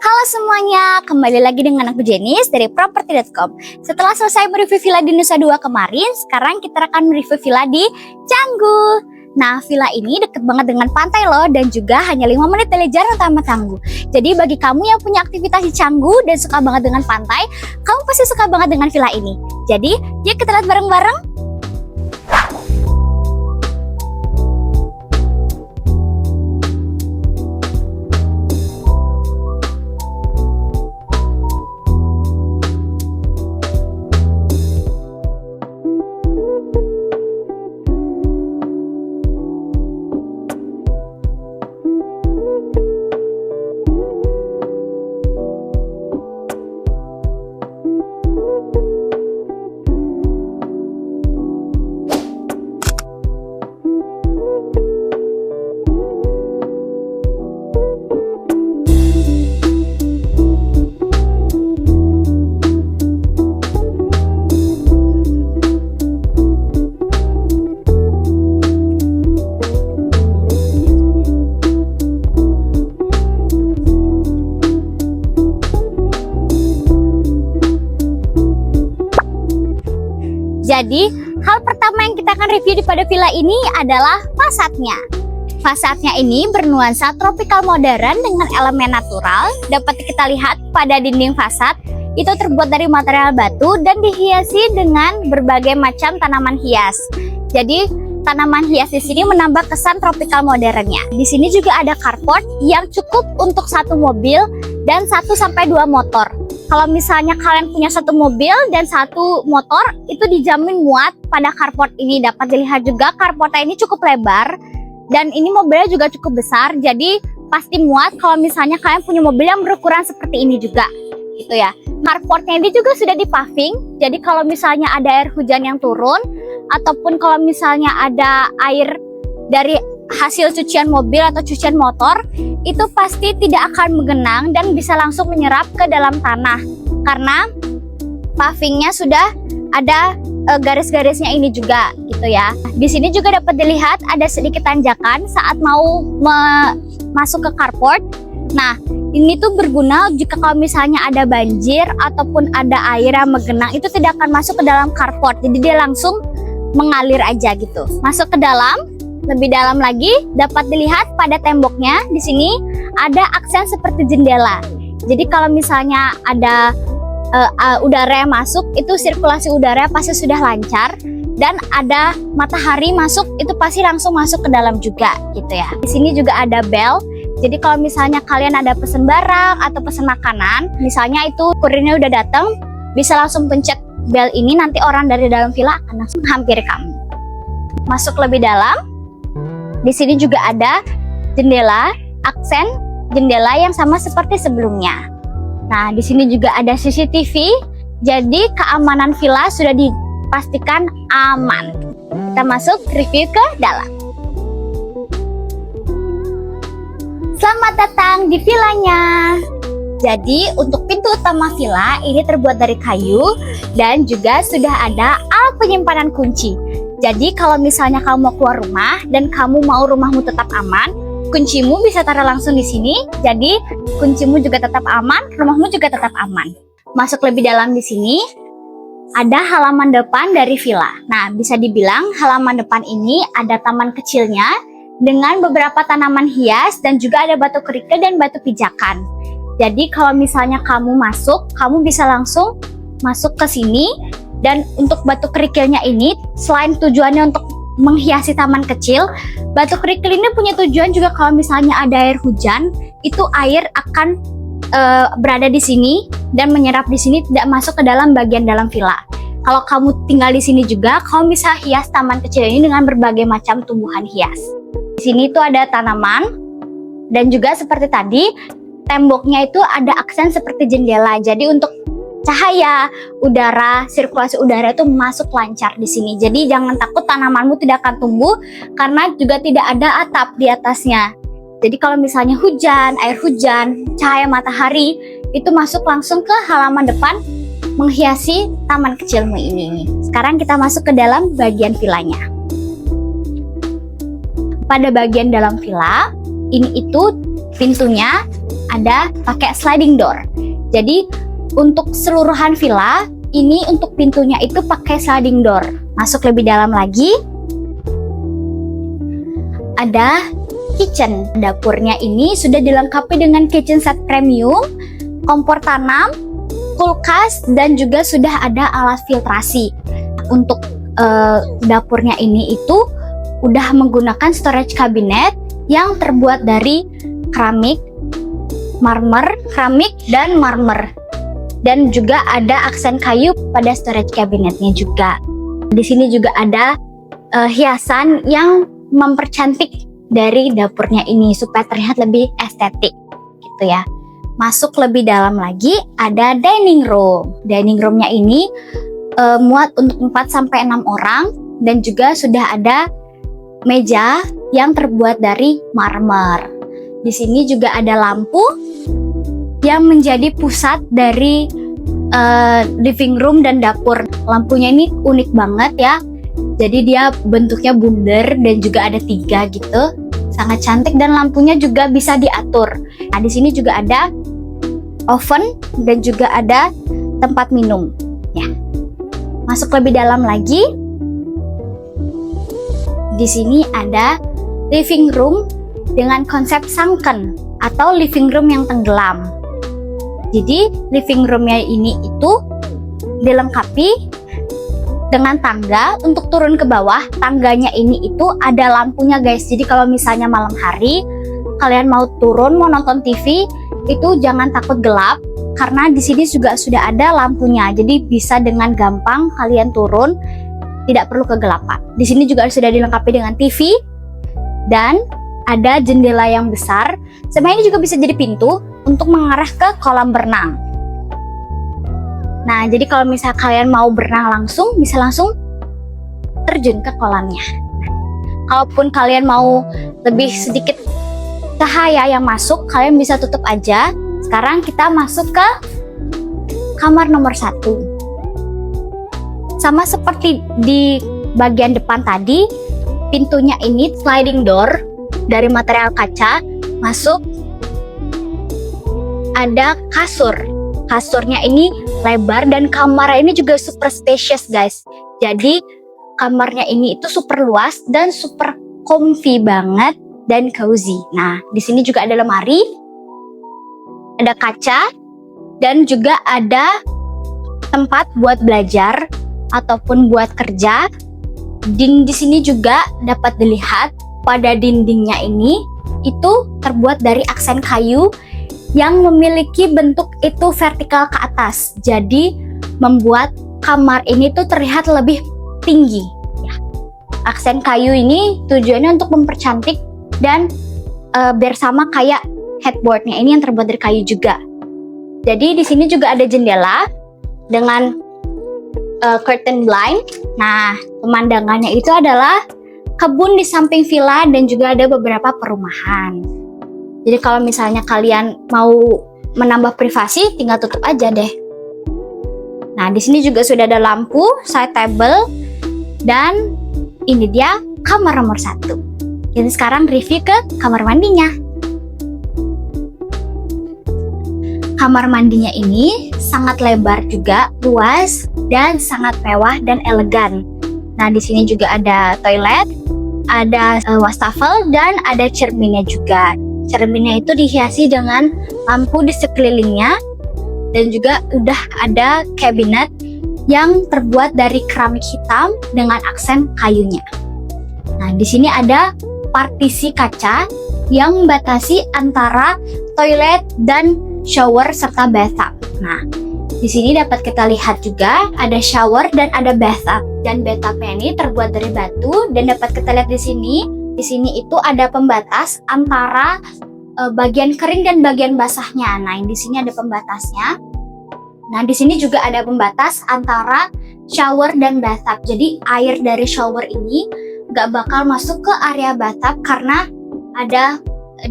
Halo semuanya, kembali lagi dengan aku Jenis dari property.com. Setelah selesai mereview villa di Nusa Dua kemarin, sekarang kita akan mereview villa di Canggu. Nah, villa ini deket banget dengan pantai loh, dan juga hanya 5 menit dari jalan utama Canggu. Jadi bagi kamu yang punya aktivitas di Canggu dan suka banget dengan pantai, kamu pasti suka banget dengan villa ini. Jadi, yuk kita lihat bareng-bareng. Jadi, hal pertama yang kita akan review pada villa ini adalah fasadnya. Fasadnya ini bernuansa tropical modern dengan elemen natural. Dapat kita lihat pada dinding fasad, itu terbuat dari material batu dan dihiasi dengan berbagai macam tanaman hias. Jadi, tanaman hias di sini menambah kesan tropical modernnya. Di sini juga ada carport yang cukup untuk 1 mobil dan 1-2 motor. Kalau misalnya kalian punya 1 mobil dan 1 motor, itu dijamin muat pada carport ini. Dapat dilihat juga carportnya ini cukup lebar dan ini mobilnya juga cukup besar. Jadi pasti muat kalau misalnya kalian punya mobil yang berukuran seperti ini juga, gitu ya. Carportnya ini juga sudah dipaving. Jadi kalau misalnya ada air hujan yang turun ataupun kalau misalnya ada air dari hasil cucian mobil atau cucian motor, itu pasti tidak akan menggenang dan bisa langsung menyerap ke dalam tanah karena pavingnya sudah ada garis-garisnya ini juga, gitu ya. Di sini juga dapat dilihat ada sedikit tanjakan saat mau masuk ke carport. Nah, ini tuh berguna jika kalau misalnya ada banjir ataupun ada air yang menggenang, itu tidak akan masuk ke dalam carport. Jadi dia langsung mengalir aja gitu. Masuk ke dalam. Lebih dalam lagi dapat dilihat pada temboknya di sini ada aksen seperti jendela. Jadi kalau misalnya ada udara yang masuk, itu sirkulasi udara pasti sudah lancar, dan ada matahari masuk itu pasti langsung masuk ke dalam juga, gitu ya. Di sini juga ada bel. Jadi kalau misalnya kalian ada pesan barang atau pesan makanan, misalnya itu kurirnya udah datang, bisa langsung pencet bel ini, nanti orang dari dalam villa akan langsung hampiri kamu. Masuk lebih dalam. Di sini juga ada jendela, aksen jendela yang sama seperti sebelumnya. Nah, di sini juga ada CCTV, jadi keamanan villa sudah dipastikan aman. Kita masuk review ke dalam. Selamat datang di villanya. Jadi untuk pintu utama villa ini terbuat dari kayu dan juga sudah ada alat penyimpanan kunci. Jadi kalau misalnya kamu mau keluar rumah dan kamu mau rumahmu tetap aman, kuncimu bisa taruh langsung di sini. Jadi kuncimu juga tetap aman, rumahmu juga tetap aman. Masuk lebih dalam di sini, ada halaman depan dari villa. Nah, bisa dibilang halaman depan ini ada taman kecilnya dengan beberapa tanaman hias dan juga ada batu kerikil dan batu pijakan. Jadi kalau misalnya kamu masuk, kamu bisa langsung masuk ke sini. Dan untuk batu kerikilnya ini, selain tujuannya untuk menghiasi taman kecil, batu kerikil ini punya tujuan juga kalau misalnya ada air hujan, itu air akan berada di sini dan menyerap di sini, tidak masuk ke dalam bagian dalam villa. Kalau kamu tinggal di sini juga, kamu bisa hias taman kecil ini dengan berbagai macam tumbuhan hias. Di sini tuh ada tanaman dan juga seperti tadi, temboknya itu ada aksen seperti jendela. Jadi untuk cahaya, udara, sirkulasi udara itu masuk lancar di sini. Jadi jangan takut tanamanmu tidak akan tumbuh karena juga tidak ada atap di atasnya. Jadi kalau misalnya hujan, air hujan, cahaya matahari itu masuk langsung ke halaman depan menghiasi taman kecilmu ini. Sekarang kita masuk ke dalam bagian villanya. Pada bagian dalam villa, ini itu pintunya ada pakai sliding door. Jadi untuk seluruhan villa ini untuk pintunya itu pakai sliding door. Masuk lebih dalam lagi, ada kitchen. Dapurnya ini sudah dilengkapi dengan kitchen set premium, kompor tanam, kulkas, dan juga sudah ada alat filtrasi. Untuk dapurnya ini itu udah menggunakan storage cabinet yang terbuat dari keramik, dan marmer. Dan juga ada aksen kayu pada storage cabinetnya juga. Di sini juga ada hiasan yang mempercantik dari dapurnya ini supaya terlihat lebih estetik gitu ya. Masuk lebih dalam lagi, ada dining room. Dining roomnya ini muat untuk 4-6 orang, dan juga sudah ada meja yang terbuat dari marmer. Di sini juga ada lampu yang menjadi pusat dari living room dan dapur. Lampunya ini unik banget ya. Jadi dia bentuknya bundar dan juga ada 3 gitu. Sangat cantik, dan lampunya juga bisa diatur. Nah, di sini juga ada oven dan juga ada tempat minum ya. Masuk lebih dalam lagi. Di sini ada living room dengan konsep sunken atau living room yang tenggelam. Jadi living roomnya ini itu dilengkapi dengan tangga untuk turun ke bawah. Tangganya ini itu ada lampunya guys. Jadi kalau misalnya malam hari kalian mau turun mau nonton TV, itu jangan takut gelap, karena di sini juga sudah ada lampunya. Jadi bisa dengan gampang kalian turun, tidak perlu kegelapan. Di sini juga sudah dilengkapi dengan TV dan ada jendela yang besar. Sebenarnya ini juga bisa jadi pintu untuk mengarah ke kolam berenang. Nah, jadi kalau misal kalian mau berenang langsung, bisa langsung terjun ke kolamnya. Kalaupun kalian mau lebih sedikit cahaya yang masuk, kalian bisa tutup aja. Sekarang kita masuk ke kamar nomor 1. Sama seperti di bagian depan tadi, pintunya ini sliding door dari material kaca. Masuk, ada kasur. Kasurnya ini lebar dan kamarnya ini juga super spacious guys. Jadi kamarnya ini itu super luas dan super comfy banget dan cozy. Nah, di sini juga ada lemari, ada kaca, dan juga ada tempat buat belajar ataupun buat kerja. Di sini juga dapat dilihat pada dindingnya ini itu terbuat dari aksen kayu yang memiliki bentuk itu vertikal ke atas. Jadi membuat kamar ini tuh terlihat lebih tinggi. Ya. Aksen kayu ini tujuannya untuk mempercantik dan bersama kayak headboardnya ini yang terbuat dari kayu juga. Jadi di sini juga ada jendela dengan curtain blind. Nah, pemandangannya itu adalah kebun di samping villa dan juga ada beberapa perumahan. Jadi kalau misalnya kalian mau menambah privasi, tinggal tutup aja deh. Nah, di sini juga sudah ada lampu, side table, dan ini dia kamar nomor 1. Jadi sekarang review ke kamar mandinya. Kamar mandinya ini sangat lebar juga, luas, dan sangat mewah dan elegan. Nah, di sini juga ada toilet, ada wastafel, dan ada cerminnya juga. Cerminnya itu dihiasi dengan lampu di sekelilingnya, dan juga udah ada kabinet yang terbuat dari keramik hitam dengan aksen kayunya. Nah, di sini ada partisi kaca yang membatasi antara toilet dan shower serta bathtub. Nah, di sini dapat kita lihat juga ada shower dan ada bathtub. Dan bathtubnya ini terbuat dari batu, dan dapat kita lihat di sini. Di sini itu ada pembatas antara bagian kering dan bagian basahnya. Nah, di sini ada pembatasnya. Nah, di sini juga ada pembatas antara shower dan bathtub. Jadi air dari shower ini nggak bakal masuk ke area bathtub karena ada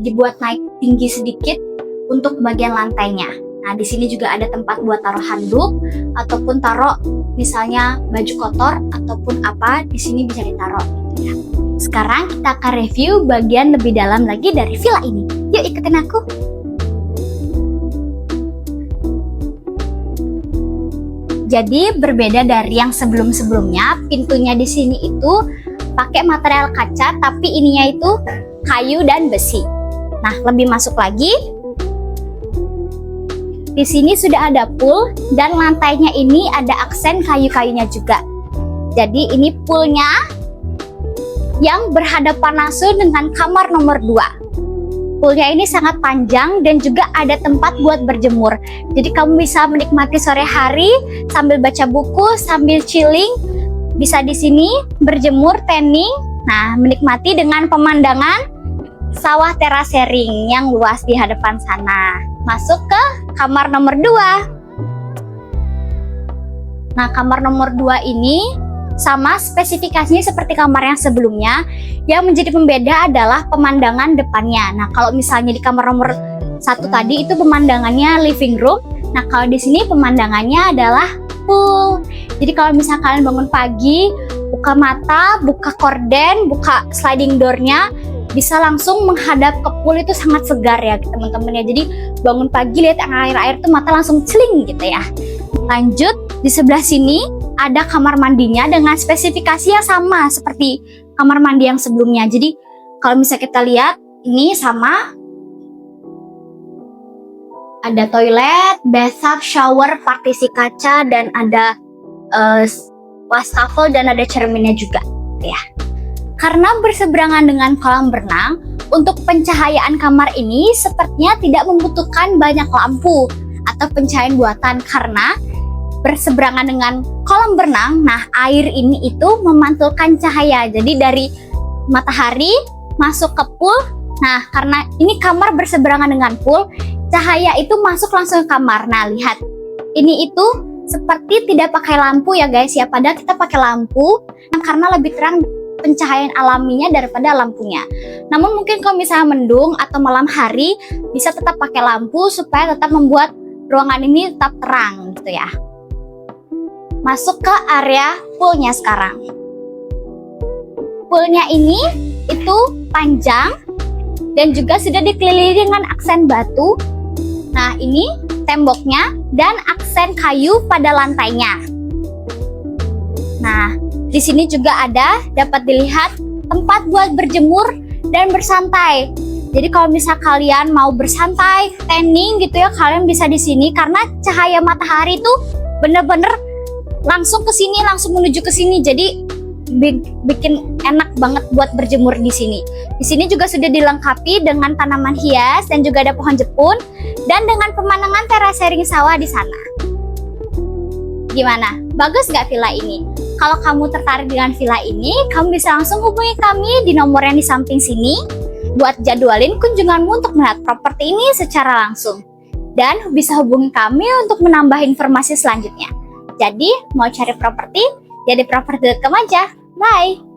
dibuat naik tinggi sedikit untuk bagian lantainya. Nah, di sini juga ada tempat buat taruh handuk ataupun taruh misalnya baju kotor ataupun apa, di sini bisa ditaruh gitu ya. Sekarang kita akan review bagian lebih dalam lagi dari villa ini. Yuk ikutin aku. Jadi berbeda dari yang sebelum-sebelumnya, pintunya di sini itu pakai material kaca, tapi ininya itu kayu dan besi. Nah, lebih masuk lagi. Di sini sudah ada pool dan lantainya ini ada aksen kayu-kayunya juga. Jadi ini poolnya yang berhadapan langsung dengan kamar nomor 2. Poolnya ini sangat panjang dan juga ada tempat buat berjemur. Jadi kamu bisa menikmati sore hari sambil baca buku, sambil chilling. Bisa di sini berjemur, tanning. Nah, menikmati dengan pemandangan sawah terasering yang luas di hadapan sana. Masuk ke kamar nomor 2. Nah, kamar nomor 2 ini sama spesifikasinya seperti kamar yang sebelumnya. Yang menjadi pembeda adalah pemandangan depannya. Nah, kalau misalnya di kamar nomor 1 tadi itu pemandangannya living room. Nah, kalau di sini pemandangannya adalah pool. Jadi kalau misalnya kalian bangun pagi, buka mata, buka korden, buka sliding door-nya, bisa langsung menghadap ke pool, itu sangat segar ya teman-teman ya. Jadi bangun pagi lihat air-air tuh mata langsung celing gitu ya. Lanjut, di sebelah sini ada kamar mandinya dengan spesifikasi yang sama seperti kamar mandi yang sebelumnya. Jadi kalau misalnya kita lihat ini sama, ada toilet, bathtub, shower, partisi kaca, dan ada wastafel dan ada cerminnya juga ya. Karena berseberangan dengan kolam berenang, untuk pencahayaan kamar ini sepertinya tidak membutuhkan banyak lampu atau pencahayaan buatan karena berseberangan dengan kolam berenang. Nah, air ini itu memantulkan cahaya. Jadi dari matahari masuk ke pool. Nah, karena ini kamar berseberangan dengan pool, cahaya itu masuk langsung ke kamar. Nah, lihat. Ini itu seperti tidak pakai lampu ya guys ya. Padahal kita pakai lampu karena lebih terang pencahayaan alaminya daripada lampunya. Namun mungkin kalau misalnya mendung atau malam hari bisa tetap pakai lampu supaya tetap membuat ruangan ini tetap terang gitu ya. Masuk ke area poolnya sekarang. Poolnya ini itu panjang dan juga sudah dikelilingi dengan aksen batu. Nah, ini temboknya dan aksen kayu pada lantainya. Nah, di sini juga ada dapat dilihat tempat buat berjemur dan bersantai. Jadi kalau misal kalian mau bersantai, tanning gitu ya, kalian bisa di sini karena cahaya matahari itu bener-bener langsung ke sini, langsung menuju ke sini. Jadi bikin enak banget buat berjemur di sini. Di sini juga sudah dilengkapi dengan tanaman hias dan juga ada pohon jepun dan dengan pemandangan terasering sawah di sana. Gimana? Bagus nggak villa ini? Kalau kamu tertarik dengan villa ini, kamu bisa langsung hubungi kami di nomor yang di samping sini buat jadwalin kunjunganmu untuk melihat properti ini secara langsung. Dan bisa hubungi kami untuk menambah informasi selanjutnya. Jadi, mau cari properti, jadi properti.com aja. Bye!